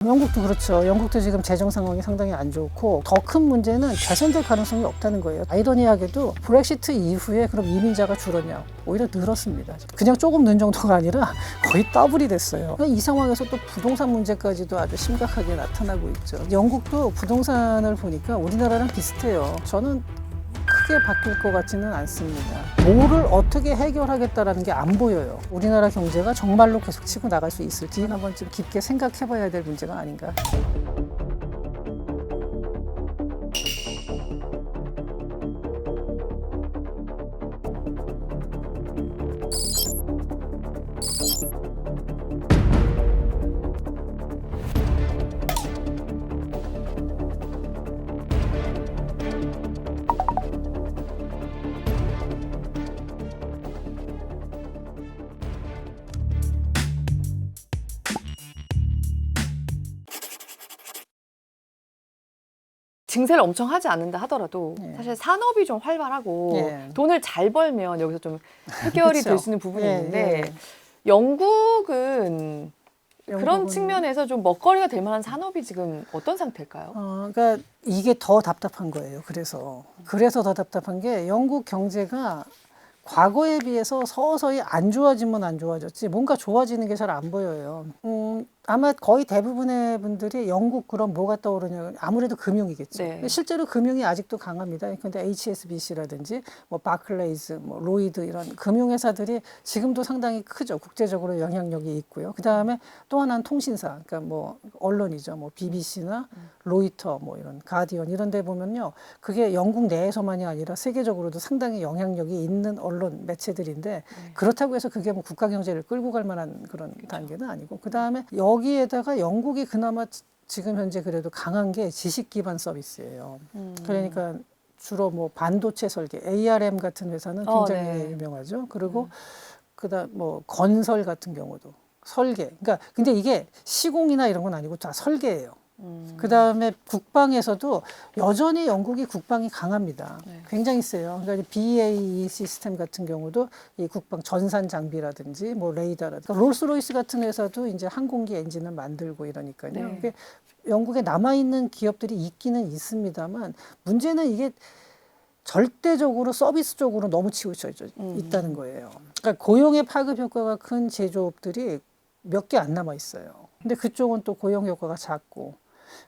영국도 그렇죠. 영국도 지금 재정 상황이 상당히 안 좋고 더 큰 문제는 개선될 가능성이 없다는 거예요. 아이러니하게도 브렉시트 이후에 그럼 이민자가 줄었냐? 오히려 늘었습니다. 그냥 조금 는 정도가 아니라 거의 더블이 됐어요. 이 상황에서 또 부동산 문제까지도 아주 심각하게 나타나고 있죠. 영국도 부동산을 보니까 우리나라랑 비슷해요. 저는 크게 바뀔 것 같지는 않습니다. 뭐를 어떻게 해결하겠다라는 게 안 보여요. 우리나라 경제가 정말로 계속 치고 나갈 수 있을지 한번 좀 깊게 생각해 봐야 될 문제가 아닌가. 증세를 엄청 하지 않는다 하더라도 예. 사실 산업이 좀 활발하고 예. 돈을 잘 벌면 여기서 좀 해결이 그쵸. 될 수 있는 부분이 예, 있는데 예. 영국은 그런 영국은- 측면에서 좀 먹거리가 될 만한 산업이 지금 어떤 상태일까요? 그러니까 이게 더 답답한 거예요. 그래서 더 답답한 게 영국 경제가 과거에 비해서 서서히 안 좋아지면 안 좋아졌지 뭔가 좋아지는 게 잘 안 보여요. 아마 거의 대부분의 분들이 영국 그럼 뭐가 떠오르냐면 아무래도 금융이겠죠. 네. 실제로 금융이 아직도 강합니다. 근데 HSBC라든지 뭐 바클레이즈, 뭐 로이드 이런 금융회사들이 지금도 상당히 크죠. 국제적으로 영향력이 있고요. 그 다음에 또 하나는 통신사, 그러니까 뭐 언론이죠. 뭐 BBC나 로이터, 뭐 이런 가디언 이런 데 보면요, 그게 영국 내에서만이 아니라 세계적으로도 상당히 영향력이 있는 언론 매체들인데 그렇다고 해서 그게 뭐 국가 경제를 끌고 갈 만한 그런 단계는 아니고, 그 다음에 여기에다가 영국이 그나마 지금 현재 그래도 강한 게 지식 기반 서비스예요. 그러니까 주로 뭐 반도체 설계, ARM 같은 회사는 굉장히 네. 유명하죠. 그리고 그다음 뭐 건설 같은 경우도 설계. 그러니까 근데 이게 시공이나 이런 건 아니고 다 설계예요. 그다음에 국방에서도 여전히 영국이 국방이 강합니다. 네. 굉장히 세요. 그러니까 BAE 시스템 같은 경우도 이 국방 전산 장비라든지 뭐 레이더라든지, 그러니까 롤스로이스 같은 회사도 이제 항공기 엔진을 만들고 이러니까요. 네. 이게 영국에 남아 있는 기업들이 있기는 있습니다만 문제는 이게 절대적으로 서비스 쪽으로 너무 치우쳐 있다는 거예요. 그러니까 고용의 파급 효과가 큰 제조업들이 몇 개 안 남아 있어요. 근데 그쪽은 또 고용 효과가 작고.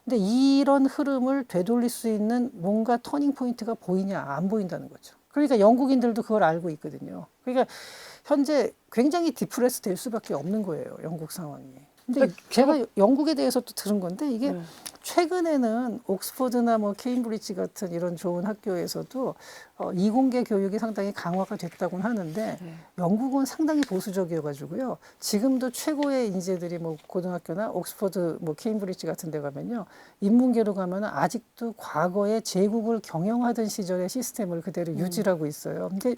근데 이런 흐름을 되돌릴 수 있는 뭔가 터닝 포인트가 보이냐, 안 보인다는 거죠. 그러니까 영국인들도 그걸 알고 있거든요. 그러니까 현재 굉장히 디프레스 될 수밖에 없는 거예요, 영국 상황이. 근데 제가 영국에 대해서 또 들은 건데 이게 최근에는 옥스퍼드나 뭐 케임브리지 같은 이런 좋은 학교에서도 이공계 교육이 상당히 강화가 됐다고는 하는데 영국은 상당히 보수적이어가지고요. 지금도 최고의 인재들이 뭐 고등학교나 옥스퍼드, 뭐 케임브리지 같은 데 가면요, 인문계로 가면은 아직도 과거에 제국을 경영하던 시절의 시스템을 그대로 유지하고 있어요. 근데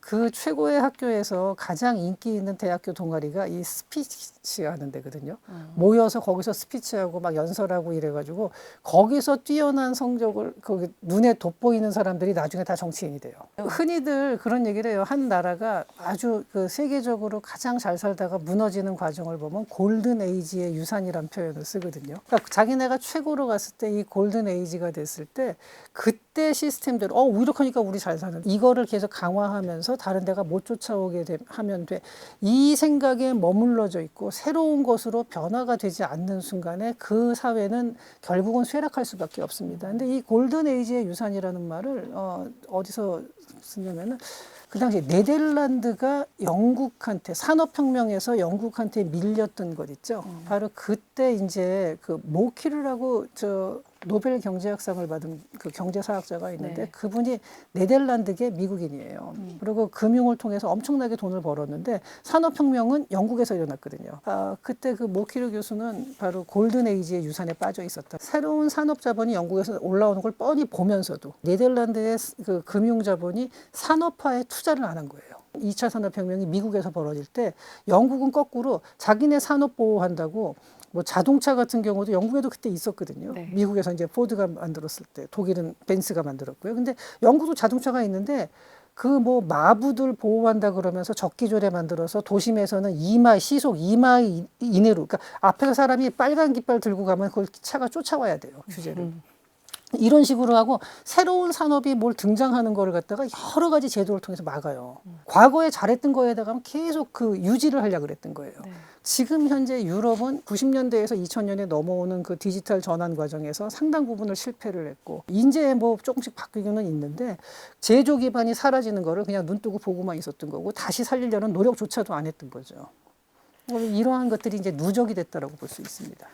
그 최고의 학교에서 가장 인기 있는 대학교 동아리가 이 스피치 하는 데거든요. 모여서 거기서 스피치하고 막 연설하고 이래가지고 거기서 뛰어난 성적을 거기 눈에 돋보이는 사람들이 나중에 다 정치인이 돼요. 흔히들 그런 얘기를 해요. 한 나라가 아주 그 세계적으로 가장 잘 살다가 무너지는 과정을 보면 골든 에이지의 유산이란 표현을 쓰거든요. 그러니까 자기네가 최고로 갔을 때 이 골든 에이지가 됐을 때 그때 시스템대로 이렇게 하니까 우리 잘 사는, 이거를 계속 강화하면서 다른 데가 못 쫓아오게 하면 돼. 이 생각에 머물러져 있고 새로운 것으로 변화가 되지 않는 순간에 그 사회는 결국은 쇠락할 수밖에 없습니다. 근데 이 골든 에이지의 유산이라는 말을 어디서 쓰냐면은 그 당시 네덜란드가 영국한테 산업혁명에서 영국한테 밀렸던 것 있죠. 바로 그때 이제 그 모키르라고 노벨 경제학상을 받은 그 경제사학자가 있는데 그분이 네덜란드계 미국인이에요. 그리고 금융을 통해서 엄청나게 돈을 벌었는데 산업혁명은 영국에서 일어났거든요. 그때 그 모키르 교수는 바로 골든 에이지의 유산에 빠져 있었다. 새로운 산업 자본이 영국에서 올라오는 걸 뻔히 보면서도 네덜란드의 그 금융 자본이 산업화에 투자를 안 한 거예요. 2차 산업혁명이 미국에서 벌어질 때 영국은 거꾸로 자기네 산업 보호한다고 뭐 자동차 같은 경우도 영국에도 그때 있었거든요. 네. 미국에서 이제 포드가 만들었을 때, 독일은 벤츠가 만들었고요. 근데 영국도 자동차가 있는데 그 뭐 마부들 보호한다 그러면서 적기조례 만들어서 도심에서는 2마일 시속 2마일 이내로, 그러니까 앞에서 사람이 빨간 깃발 들고 가면 그걸 차가 쫓아와야 돼요, 규제를. 이런 식으로 하고 새로운 산업이 뭘 등장하는 거를 갖다가 여러 가지 제도를 통해서 막아요. 과거에 잘했던 거에다가 계속 그 유지를 하려고 그랬던 거예요. 네. 지금 현재 유럽은 90년대에서 2000년에 넘어오는 그 디지털 전환 과정에서 상당 부분을 실패를 했고, 이제 뭐 조금씩 바뀌고는 있는데 제조 기반이 사라지는 거를 그냥 눈 뜨고 보고만 있었던 거고, 다시 살리려는 노력조차도 안 했던 거죠. 이러한 것들이 이제 누적이 됐다라고 볼 수 있습니다.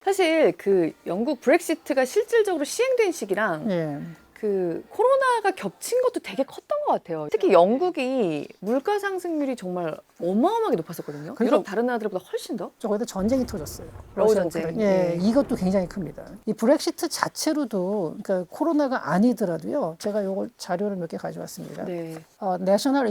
사실 그 영국 브렉시트가 실질적으로 시행된 시기랑 예. 그 코로나가 겹친 것도 되게 컸던 것 같아요. 특히 영국이 물가 상승률이 정말 어마어마하게 높았었거든요. 그래서- 유럽 다른 나라들보다 훨씬 더. 저거에다 전쟁이 터졌어요. 러우 러시아 전쟁. 우크라이나. 예. 이것도 굉장히 큽니다. 이 브렉시트 자체로도, 그러니까 코로나가 아니더라도요. 제가 요걸 자료를 몇 개 가져왔습니다. 네. National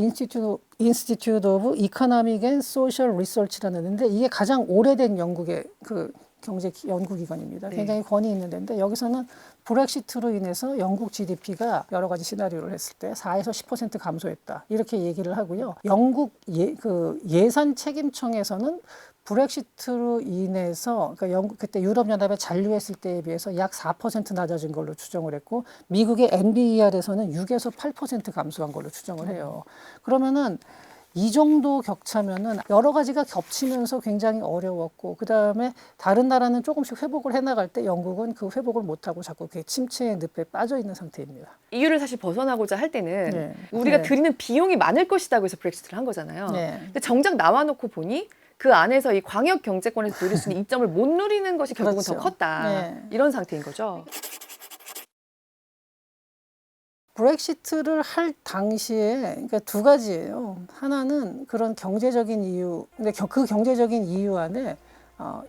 Institute of Economic and Social Research라는 데인데, 이게 가장 오래된 영국의 그 경제 연구기관입니다. 네. 굉장히 권위 있는 데인데, 여기서는 브렉시트로 인해서 영국 GDP가 여러 가지 시나리오를 했을 때 4에서 10% 감소했다, 이렇게 얘기를 하고요. 영국 예산 책임청에서는 브렉시트로 인해서, 그러니까 영국 그때 유럽연합에 잔류했을 때에 비해서 약 4% 낮아진 걸로 추정을 했고, 미국의 NBER에서는 6에서 8% 감소한 걸로 추정을 해요. 그러면은 이 정도 격차면은 여러 가지가 겹치면서 굉장히 어려웠고, 그 다음에 다른 나라는 조금씩 회복을 해나갈 때 영국은 그 회복을 못하고 자꾸 그 침체의 늪에 빠져 있는 상태입니다. EU를 사실 벗어나고자 할 때는 네. 우리가 네. 드리는 비용이 많을 것이다고 해서 브렉시트를 한 거잖아요. 네. 근데 정작 나와놓고 보니 그 안에서 이 광역 경제권에서 누릴 수 있는 이점을 못 누리는 것이 결국은 그렇죠. 더 컸다. 네. 이런 상태인 거죠. 브렉시트를 할 당시에, 그러니까 두 가지예요. 하나는 그런 경제적인 이유, 근데 그 경제적인 이유 안에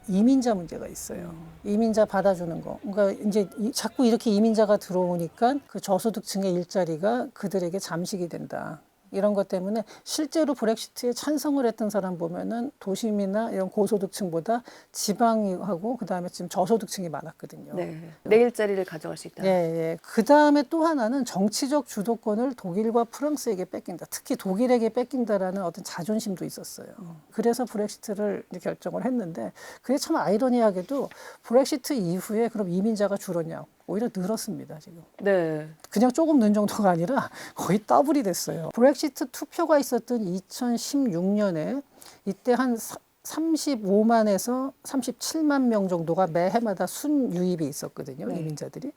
이민자 문제가 있어요. 이민자 받아주는 거. 그러니까 이제 자꾸 이렇게 이민자가 들어오니까 그 저소득층의 일자리가 그들에게 잠식이 된다. 이런 것 때문에 실제로 브렉시트에 찬성을 했던 사람 보면은 도심이나 이런 고소득층보다 지방하고 그다음에 지금 저소득층이 많았거든요. 네. 내 일자리를 가져갈 수 있다. 예, 예. 그 다음에 또 하나는 정치적 주도권을 독일과 프랑스에게 뺏긴다. 특히 독일에게 뺏긴다라는 어떤 자존심도 있었어요. 그래서 브렉시트를 이제 결정을 했는데, 그게 참 아이러니하게도 브렉시트 이후에 그럼 이민자가 줄었냐? 오히려 늘었습니다, 지금. 네. 그냥 조금 는 정도가 아니라 거의 더블이 됐어요. 브렉시트 투표가 있었던 2016년에 이때 한 35만에서 37만 명 정도가 매해마다 순유입이 있었거든요. 네. 이민자들이.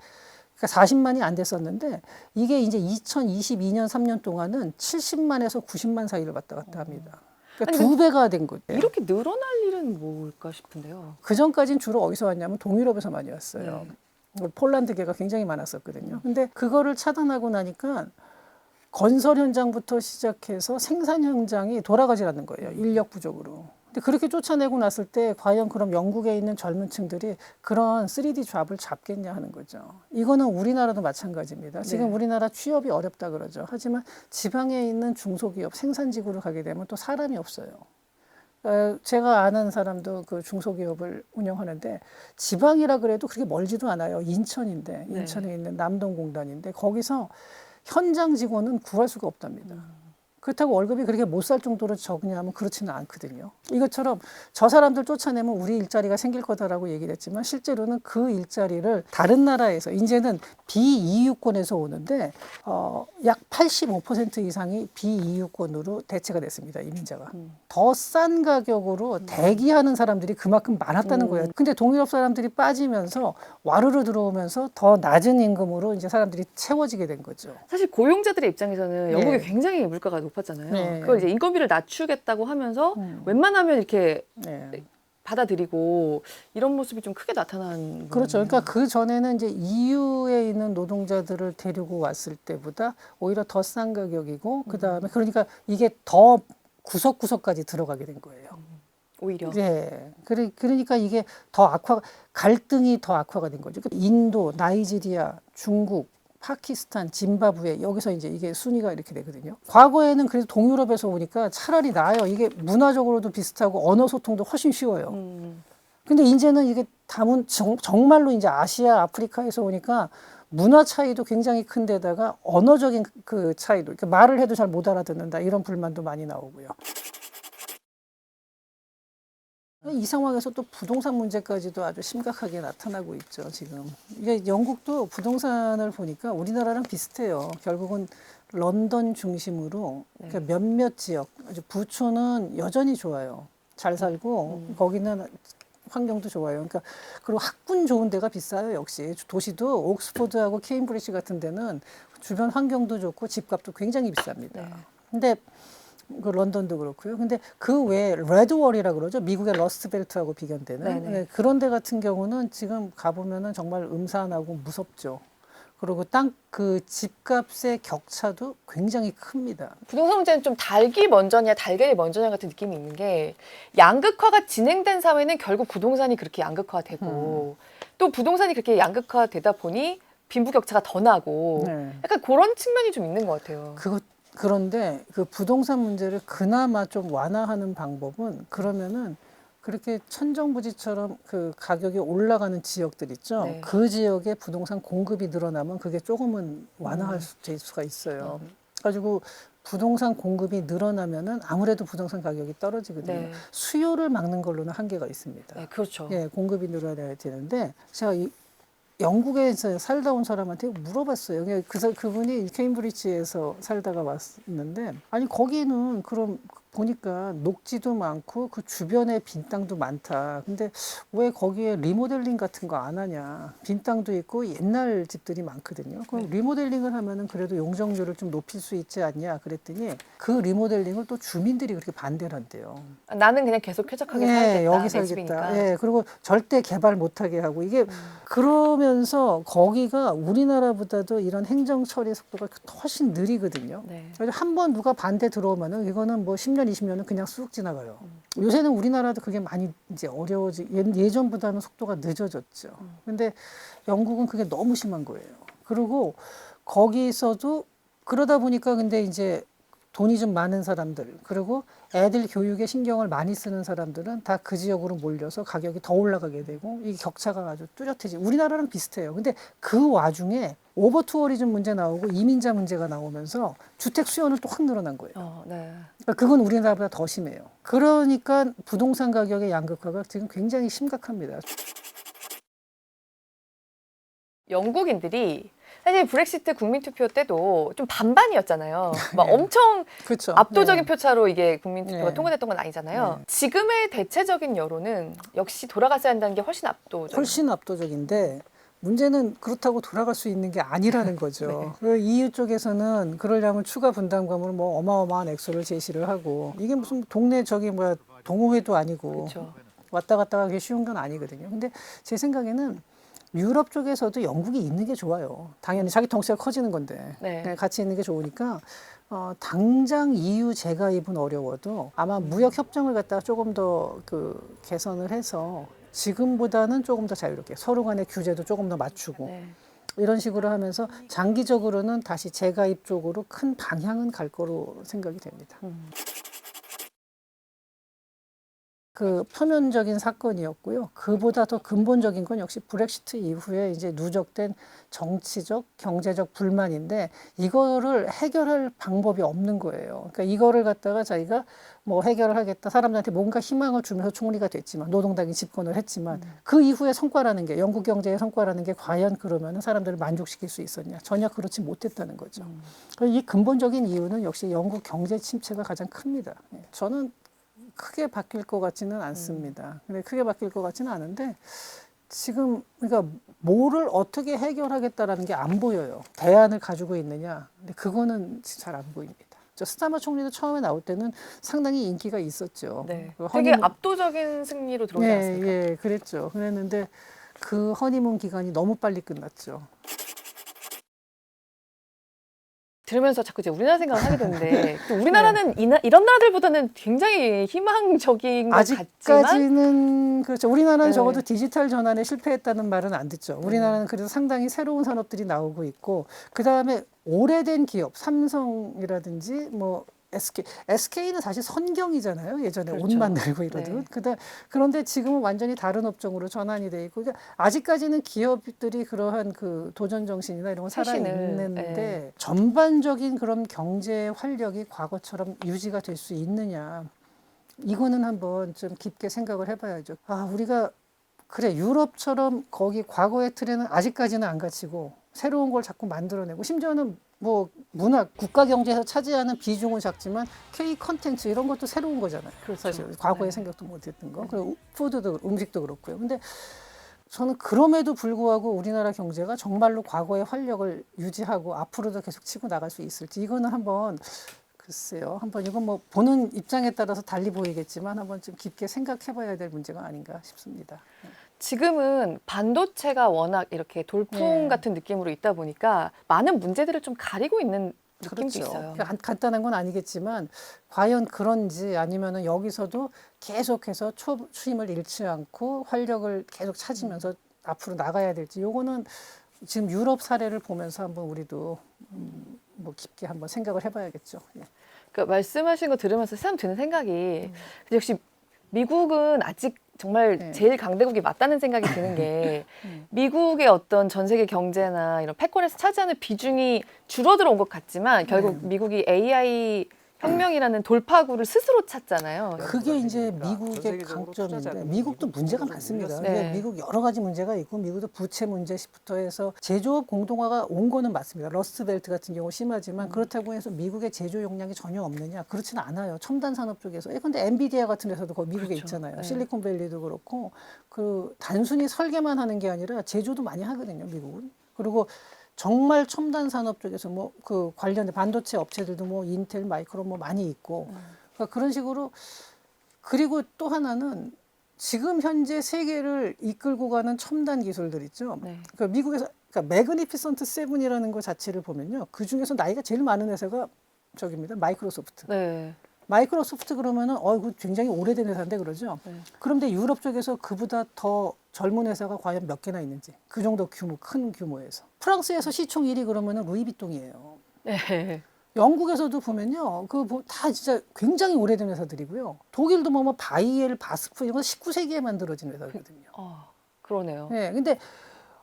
그러니까 40만이 안 됐었는데, 이게 이제 2022년 3년 동안은 70만에서 90만 사이를 왔다 갔다 합니다. 그러니까 아니, 2배가 된 거예요. 이렇게 늘어날 일은 뭘까 싶은데요. 그 전까지는 주로 어디서 왔냐면 동유럽에서 많이 왔어요. 네. 폴란드계가 굉장히 많았었거든요. 근데 그거를 차단하고 나니까 건설 현장부터 시작해서 생산 현장이 돌아가지라는 거예요. 인력 부족으로. 근데 그렇게 쫓아내고 났을 때 과연 그럼 영국에 있는 젊은 층들이 그런 3D 잡을 잡겠냐 하는 거죠. 이거는 우리나라도 마찬가지입니다. 지금 네. 우리나라 취업이 어렵다 그러죠. 하지만 지방에 있는 중소기업, 생산직으로 가게 되면 또 사람이 없어요. 제가 아는 사람도 그 중소기업을 운영하는데, 지방이라 그래도 그렇게 멀지도 않아요. 인천인데, 네. 인천에 있는 남동공단인데, 거기서 현장 직원은 구할 수가 없답니다. 그렇다고 월급이 그렇게 못 살 정도로 적냐면 그렇지는 않거든요. 이것처럼 저 사람들 쫓아내면 우리 일자리가 생길 거다라고 얘기를 했지만, 실제로는 그 일자리를 다른 나라에서, 이제는 비EU권에서 오는데 약 85% 이상이 비EU권으로 대체가 됐습니다. 이민자가. 더 싼 가격으로 대기하는 사람들이 그만큼 많았다는 거예요. 근데 동유럽 사람들이 빠지면서 와르르 들어오면서 더 낮은 임금으로 이제 사람들이 채워지게 된 거죠. 사실 고용자들의 입장에서는 영국이 네. 굉장히 물가가 높았잖아요. 네. 그걸 이제 인건비를 낮추겠다고 하면서 웬만하면 이렇게 네. 받아들이고 이런 모습이 좀 크게 나타난 그렇죠. 거네요. 그러니까 그 전에는 이제 EU에 있는 노동자들을 데리고 왔을 때보다 오히려 더 싼 가격이고, 그 다음에 그러니까 이게 더 구석구석까지 들어가게 된 거예요. 오히려. 예. 그러니까 이게 더 갈등이 더 악화가 된 거죠. 인도, 나이지리아, 중국, 파키스탄, 짐바브웨, 여기서 이제 이게 순위가 이렇게 되거든요. 과거에는 그래도 동유럽에서 오니까 차라리 나아요. 이게 문화적으로도 비슷하고 언어 소통도 훨씬 쉬워요. 근데 이제는 이게 정말로 이제 아시아, 아프리카에서 오니까 문화 차이도 굉장히 큰 데다가 언어적인 그 차이도, 그러니까 말을 해도 잘 못 알아듣는다 이런 불만도 많이 나오고요. 이 상황에서 또 부동산 문제까지도 아주 심각하게 나타나고 있죠, 지금. 이게 영국도 부동산을 보니까 우리나라랑 비슷해요. 결국은 런던 중심으로 그러니까 몇몇 지역, 아주 부촌은 여전히 좋아요. 잘 살고 거기는 환경도 좋아요. 그러니까 그리고 학군 좋은 데가 비싸요, 역시. 도시도 옥스퍼드하고 케임브리지 같은 데는 주변 환경도 좋고 집값도 굉장히 비쌉니다. 네. 근데 그 런던도 그렇고요. 근데 그 외에 레드월이라 그러죠. 미국의 러스트벨트하고 비견되는 네네. 네, 그런 데 같은 경우는 지금 가보면은 정말 음산하고 무섭죠. 그리고 땅 그 집값의 격차도 굉장히 큽니다. 부동산 문제는 좀 닭이 먼저냐 달걀이 먼저냐 같은 느낌이 있는 게 양극화가 진행된 사회는 결국 부동산이 그렇게 양극화되고 또 부동산이 그렇게 양극화되다 보니 빈부격차가 더 나고 네. 약간 그런 측면이 좀 있는 것 같아요. 그런데 그 부동산 문제를 그나마 좀 완화하는 방법은 그러면은 그렇게 천정부지처럼 그 가격이 올라가는 지역들 있죠. 네. 그 지역에 부동산 공급이 늘어나면 그게 조금은 완화할 될 수가 있어요. 가지고 부동산 공급이 늘어나면은 아무래도 부동산 가격이 떨어지거든요. 네. 수요를 막는 걸로는 한계가 있습니다. 네, 그렇죠. 예, 공급이 늘어나야 되는데 제가 영국에서 살다 온 사람한테 물어봤어요. 그분이 케임브리지에서 살다가 왔는데, 아니, 거기는 그럼 보니까 녹지도 많고 그 주변에 빈 땅도 많다. 근데 왜 거기에 리모델링 같은 거 안 하냐. 빈 땅도 있고 옛날 집들이 많거든요. 그럼 리모델링을 하면은 그래도 용적률을 좀 높일 수 있지 않냐. 그랬더니 그 리모델링을 또 주민들이 그렇게 반대를 한대요. 나는 그냥 계속 쾌적하게 예, 살겠다. 여기 내 살겠다. 집이니까. 예, 그리고 절대 개발 못하게 하고 이게 그러면서 거기가 우리나라보다도 이런 행정 처리 속도가 훨씬 느리거든요. 네. 그래서 한 번 누가 반대 들어오면은 이거는 뭐 10년, 20년은 그냥 쑥 지나가요. 요새는 우리나라도 그게 많이 이제 예전보다는 속도가 늦어졌죠. 근데 영국은 그게 너무 심한 거예요. 그리고 거기서도 그러다 보니까 근데 이제 돈이 좀 많은 사람들 그리고 애들 교육에 신경을 많이 쓰는 사람들은 다 그 지역으로 몰려서 가격이 더 올라가게 되고 이 격차가 아주 뚜렷해지. 우리나라랑 비슷해요. 근데 그 와중에 오버 투어리즘 문제 나오고 이민자 문제가 나오면서 주택 수요는 또 확 늘어난 거예요. 네. 그러니까 그건 우리나라보다 더 심해요. 그러니까 부동산 가격의 양극화가 지금 굉장히 심각합니다. 영국인들이 사실 브렉시트 국민투표 때도 좀 반반이었잖아요. 막 네. 엄청 그렇죠. 압도적인 네. 표차로 이게 국민투표가 네. 통과됐던 건 아니잖아요. 네. 지금의 대체적인 여론은 역시 돌아갔어야 한다는 게 훨씬 압도적. 훨씬 압도적인데 문제는 그렇다고 돌아갈 수 있는 게 아니라는 거죠. 그 EU 쪽에서는 그러려면 추가 분담금을 뭐 어마어마한 액수를 제시를 하고 이게 무슨 동네 저기 뭐야 동호회도 아니고 그렇죠. 왔다 갔다 하기 쉬운 건 아니거든요. 근데 제 생각에는 유럽 쪽에서도 영국이 있는 게 좋아요. 당연히 자기 덩치가 커지는 건데 네. 같이 있는 게 좋으니까 당장 EU 재가입은 어려워도 아마 무역 협정을 갖다가 조금 더 그 개선을 해서 지금보다는 조금 더 자유롭게 서로 간의 규제도 조금 더 맞추고 네. 이런 식으로 하면서 장기적으로는 다시 재가입 쪽으로 큰 방향은 갈 거로 생각이 됩니다. 그 표면적인 사건이었고요. 그보다 더 근본적인 건 역시 브렉시트 이후에 이제 누적된 정치적, 경제적 불만인데 이거를 해결할 방법이 없는 거예요. 그러니까 이거를 갖다가 자기가 뭐 해결을 하겠다. 사람들한테 뭔가 희망을 주면서 총리가 됐지만 노동당이 집권을 했지만 그 이후에 성과라는 게 영국 경제의 성과라는 게 과연 그러면 사람들을 만족시킬 수 있었냐. 전혀 그렇지 못했다는 거죠. 이 근본적인 이유는 역시 영국 경제 침체가 가장 큽니다. 저는 크게 바뀔 것 같지는 않습니다. 근데 크게 바뀔 것 같지는 않은데 지금 그러니까 뭐를 어떻게 해결하겠다라는 게 안 보여요. 대안을 가지고 있느냐? 근데 그거는 잘 안 보입니다. 저 스타머 총리도 처음에 나올 때는 상당히 인기가 있었죠. 네. 그 되게 압도적인 승리로 들어오지 않았습니까? 예, 그랬죠. 그랬는데 그 허니문 기간이 너무 빨리 끝났죠. 들으면서 자꾸 이제 우리나라 생각을 하게 되는데 또 우리나라는 이런 나라들보다는 굉장히 희망적인 것 같지만 아직까지는 그렇죠. 우리나라는 네. 적어도 디지털 전환에 실패했다는 말은 안 듣죠. 우리나라는 그래도 상당히 새로운 산업들이 나오고 있고 그 다음에 오래된 기업, 삼성이라든지 뭐 SK는 사실 선경이잖아요. 예전에 옷 그렇죠. 만들고 이러던. 네. 그런데 지금은 완전히 다른 업종으로 전환이 돼 있고, 그러니까 아직까지는 기업들이 그러한 그 도전 정신이나 이런 건 살아 쇄신을, 있는데 전반적인 그런 경제 활력이 과거처럼 유지가 될 수 있느냐? 이거는 한번 좀 깊게 생각을 해봐야죠. 아, 우리가 그래 유럽처럼 거기 과거의 틀에는 아직까지는 안 갇히고 새로운 걸 자꾸 만들어내고 심지어는 뭐 문학 국가 경제에서 차지하는 비중은 작지만 K 컨텐츠 이런 것도 새로운 거잖아요. 그렇죠. 사실 과거에 네. 생각도 못했던 거. 그리고 푸드도 음식도 그렇고요. 근데 저는 그럼에도 불구하고 우리나라 경제가 정말로 과거의 활력을 유지하고 앞으로도 계속 치고 나갈 수 있을지 이거는 한번 글쎄요. 한번 이건 뭐 보는 입장에 따라서 달리 보이겠지만 한번 좀 깊게 생각해봐야 될 문제가 아닌가 싶습니다. 지금은 반도체가 워낙 이렇게 돌풍 네. 같은 느낌으로 있다 보니까 많은 문제들을 좀 가리고 있는 느낌도 그렇죠. 있어요. 그러니까 간단한 건 아니겠지만 과연 그런지 아니면은 여기서도 계속해서 초심을 잃지 않고 활력을 계속 찾으면서 앞으로 나가야 될지 요거는 지금 유럽 사례를 보면서 한번 우리도 뭐 깊게 한번 생각을 해봐야겠죠. 예. 그러니까 말씀하신 거 들으면서 새삼 드는 생각이 역시 미국은 아직 정말 네. 제일 강대국이 맞다는 생각이 드는 게 음. 미국의 어떤 전 세계 경제나 이런 패권에서 차지하는 비중이 줄어들어 온 것 같지만 결국 미국이 AI 혁명이라는 돌파구를 스스로 찾잖아요. 그게 이제 그러니까 전 미국의 세계적으로 강점인데 투자자들이 미국도 미국 문제가 정도 많습니다. 좀 네. 그러니까 미국 여러 가지 문제가 있고 미국도 부채 문제부터 해서 제조업 공동화가 온 거는 맞습니다. 러스트벨트 같은 경우 심하지만 그렇다고 해서 미국의 제조 역량이 전혀 없느냐 그렇지는 않아요. 첨단 산업 쪽에서. 근데 엔비디아 같은 데서도 거기 미국에 그렇죠. 있잖아요. 네. 실리콘밸리도 그렇고 그 단순히 설계만 하는 게 아니라 제조도 많이 하거든요. 미국은. 그리고 정말 첨단 산업 쪽에서 뭐 그 관련된 반도체 업체들도 뭐 인텔, 마이크론 뭐 많이 있고 그러니까 그런 식으로 그리고 또 하나는 지금 현재 세계를 이끌고 가는 첨단 기술들 있죠. 네. 그러니까 미국에서 그러니까 매그니피선트 세븐이라는 것 자체를 보면요. 그 중에서 나이가 제일 많은 회사가 저기입니다. 마이크로소프트. 네. 마이크로소프트 그러면은 이거 굉장히 오래된 회사인데 그러죠. 네. 그런데 유럽 쪽에서 그보다 더 젊은 회사가 과연 몇 개나 있는지 그 정도 규모 큰 규모에서 프랑스에서 시총 1위 그러면은 루이비통이에요. 네. 영국에서도 보면요, 그 뭐 다 진짜 굉장히 오래된 회사들이고요. 독일도 뭐 바이엘, 바스프 이건 19세기에 만들어진 회사거든요. 그러네요. 네, 근데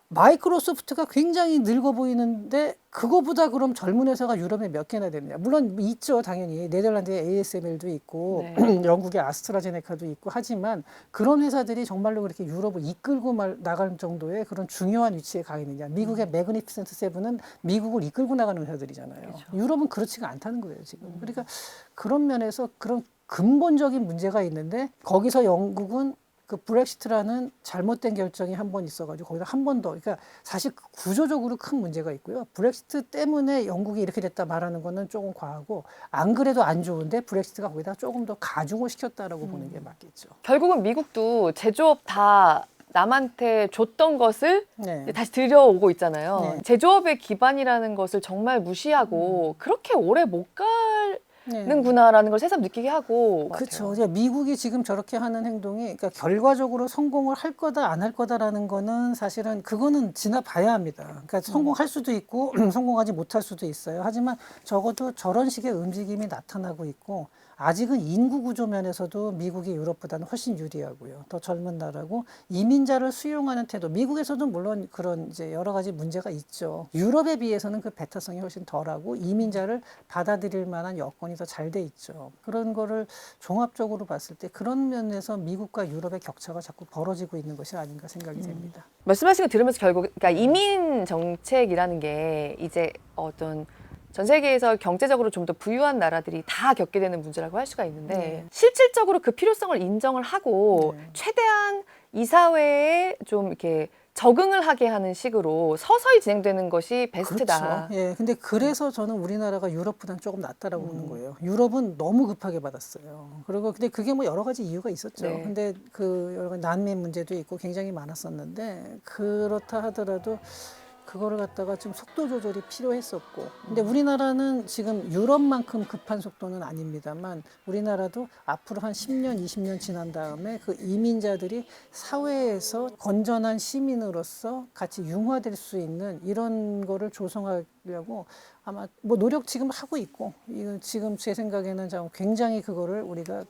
마이크로소프트가 굉장히 늙어 보이는데 그거보다 그럼 젊은 회사가 유럽에 몇 개나 되느냐? 물론 있죠, 당연히 네덜란드에 ASML도 있고 네. 영국의 아스트라제네카도 있고 하지만 그런 회사들이 정말로 그렇게 유럽을 이끌고 나갈 정도의 그런 중요한 위치에 가 있느냐? 미국의 매그니피센트 세븐은 미국을 이끌고 나가는 회사들이잖아요. 그렇죠. 유럽은 그렇지가 않다는 거예요, 지금. 그러니까 그런 면에서 그런 근본적인 문제가 있는데 거기서 영국은 그 브렉시트라는 잘못된 결정이 한 번 있어가지고 거기다 한 번 더, 그러니까 사실 구조적으로 큰 문제가 있고요. 브렉시트 때문에 영국이 이렇게 됐다 말하는 거는 조금 과하고 안 그래도 안 좋은데 브렉시트가 거기다 조금 더 가중을 시켰다라고 보는 게 맞겠죠. 결국은 미국도 제조업 다 남한테 줬던 것을 네. 이제 다시 들여오고 있잖아요. 네. 제조업의 기반이라는 것을 정말 무시하고 그렇게 오래 못 네. 가는구나라는 걸 새삼 느끼게 하고 그렇죠. 같아요. 미국이 지금 저렇게 하는 행동이 그러니까 결과적으로 성공을 할 거다 안 할 거다라는 거는 사실은 그거는 지나봐야 합니다. 그러니까 성공할 수도 있고 성공하지 못할 수도 있어요. 하지만 적어도 저런 식의 움직임이 나타나고 있고 아직은 인구 구조 면에서도 미국이 유럽보다는 훨씬 유리하고요. 더 젊은 나라고 이민자를 수용하는 태도. 미국에서도 물론 그런 이제 여러 가지 문제가 있죠. 유럽에 비해서는 그 배타성이 훨씬 덜하고 이민자를 받아들일 만한 여건이 더 잘 돼 있죠. 그런 거를 종합적으로 봤을 때 그런 면에서 미국과 유럽의 격차가 자꾸 벌어지고 있는 것이 아닌가 생각이 됩니다. 말씀하신 거 들으면서 결국 그러니까 이민 정책이라는 게 이제 어떤 전 세계에서 경제적으로 좀 더 부유한 나라들이 다 겪게 되는 문제라고 할 수가 있는데 네. 실질적으로 그 필요성을 인정을 하고 네. 최대한 이 사회에 좀 이렇게 적응을 하게 하는 식으로 서서히 진행되는 것이 베스트다. 그렇죠. 예. 근데 그래서 저는 우리나라가 유럽보다는 조금 낫다라고 보는 거예요. 유럽은 너무 급하게 받았어요. 그리고 근데 그게 뭐 여러 가지 이유가 있었죠. 네. 근데 그 여러 가지 난민 문제도 있고 굉장히 많았었는데 그렇다 하더라도 그거를 갖다가 좀 속도 조절이 필요했었고, 근데 우리나라는 지금 유럽만큼 급한 속도는 아닙니다만 우리나라도 앞으로 한 10년, 20년 지난 다음에 그 이민자들이 사회에서 건전한 시민으로서 같이 융화될 수 있는 이런 거를 조성하려고 아마 뭐 노력 지금 하고 있고, 이거 지금 제 생각에는 좀 굉장히 그거를 우리가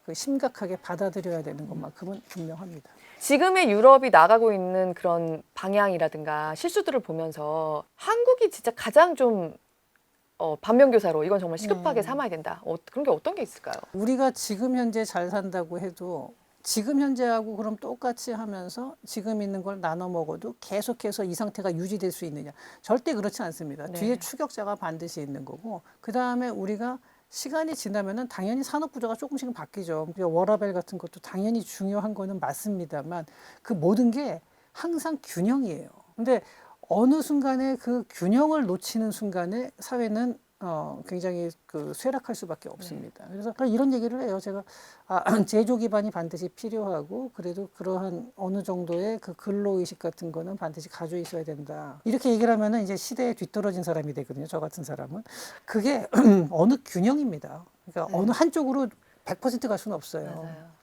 그 심각하게 받아들여야 되는 것만큼은 분명합니다. 지금의 유럽이 나가고 있는 그런 방향이라든가 실수들을 보면서 한국이 진짜 가장 좀 반면교사로 이건 정말 시급하게 삼아야 된다. 그런 게 어떤 게 있을까요? 우리가 지금 현재 잘 산다고 해도 지금 현재하고 그럼 똑같이 하면서 지금 있는 걸 나눠 먹어도 계속해서 이 상태가 유지될 수 있느냐? 절대 그렇지 않습니다. 네. 뒤에 추격자가 반드시 있는 거고, 그 다음에 우리가 시간이 지나면은 당연히 산업 구조가 조금씩은 바뀌죠. 워라밸 같은 것도 당연히 중요한 거는 맞습니다만 그 모든 게 항상 균형이에요. 근데 어느 순간에 그 균형을 놓치는 순간에 사회는 굉장히 그 쇠락할 수밖에 없습니다. 그래서 이런 얘기를 해요. 제가 제조 기반이 반드시 필요하고, 그래도 그러한 어느 정도의 그 근로 의식 같은 거는 반드시 가지고 있어야 된다. 이렇게 얘기를 하면은 이제 시대에 뒤떨어진 사람이 되거든요. 저 같은 사람은. 그게 어느 균형입니다. 그러니까 네. 어느 한쪽으로 100% 갈 수는 없어요. 맞아요.